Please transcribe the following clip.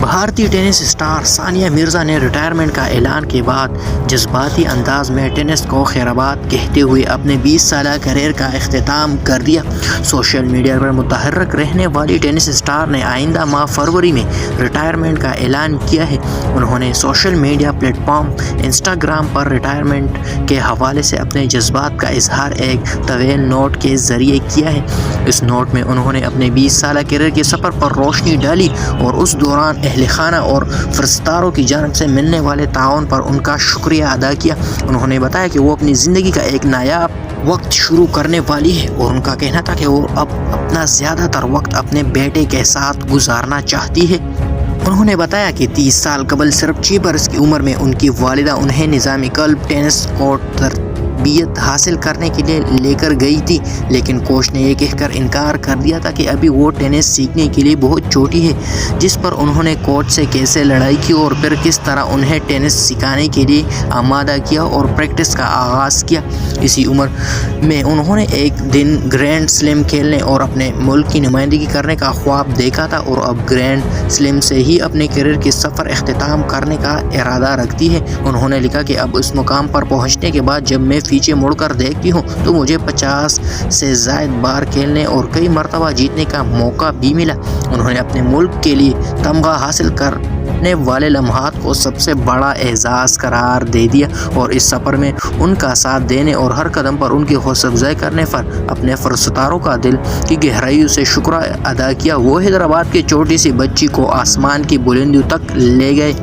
بھارتی tennis star Sania Mirza نے retirement کا اعلان کے بعد جذباتی انداز میں ٹینس کو خیرباد کہتے ہوئے اپنے 20 سالہ کیریئر کا اختتام کر دیا۔ سوشل میڈیا پر متحرک رہنے والی ٹینس اسٹار نے آئندہ ماہ فروری میں ریٹائرمنٹ کا اعلان کیا ہے۔ انہوں نے social media platform Instagram پر ریٹائرمنٹ کے حوالے سے اپنے جذبات کا اظہار ایک طویل نوٹ کے ذریعے کیا ہے۔ اس نوٹ میں انہوں نے اپنے 20 سالہ کیریئر کے سفر پر روشنی ڈالی اور اس دوران اہل خانہ اور فرستاروں کی جانب سے ملنے والے تعاون پر ان کا شکریہ ادا کیا۔ انہوں نے بتایا کہ وہ اپنی زندگی کا ایک نایاب وقت شروع کرنے والی ہے اور ان کا کہنا تھا کہ وہ اب اپنا زیادہ تر وقت اپنے بیٹے کے ساتھ گزارنا چاہتی ہے۔ انہوں نے بتایا کہ 30 سال قبل صرف 6 برس کی عمر میں ان کی والدہ انہیں نظامی کلب ٹینس کورٹ تربیت حاصل کرنے کے لیے لے کر گئی تھی، لیکن کوچ نے یہ کہہ کر انکار کر دیا تھا کہ ابھی وہ ٹینس سیکھنے کے لیے بہت چھوٹی ہے، جس پر انہوں نے کوچ سے کیسے لڑائی کی اور پھر کس طرح انہیں ٹینس سکھانے کے لیے آمادہ کیا اور پریکٹس کا آغاز کیا۔ اسی عمر میں انہوں نے ایک دن گرینڈ سلیم کھیلنے اور اپنے ملک کی نمائندگی کرنے کا خواب دیکھا تھا اور اب گرینڈ سلیم سے ہی اپنے کیریئر کے سفر اختتام کرنے کا ارادہ رکھتی ہے۔ انہوں نے لکھا کہ اب اس مقام پر پہنچنے کے بعد جب میں پیچھے مڑ کر دیکھتی ہوں تو مجھے 50 سے زائد بار کھیلنے اور کئی مرتبہ جیتنے کا موقع بھی ملا۔ انہوں نے اپنے ملک کے لیے تمغہ حاصل کرنے والے لمحات کو سب سے بڑا اعزاز قرار دے دیا اور اس سفر میں ان کا ساتھ دینے اور ہر قدم پر ان کی حوصلہ افزائی کرنے پر اپنے فرستاروں کا دل کی گہرائیوں سے شکریہ ادا کیا۔ وہ حیدرآباد کی چھوٹی سی بچی کو آسمان کی بلندیوں تک لے گئے۔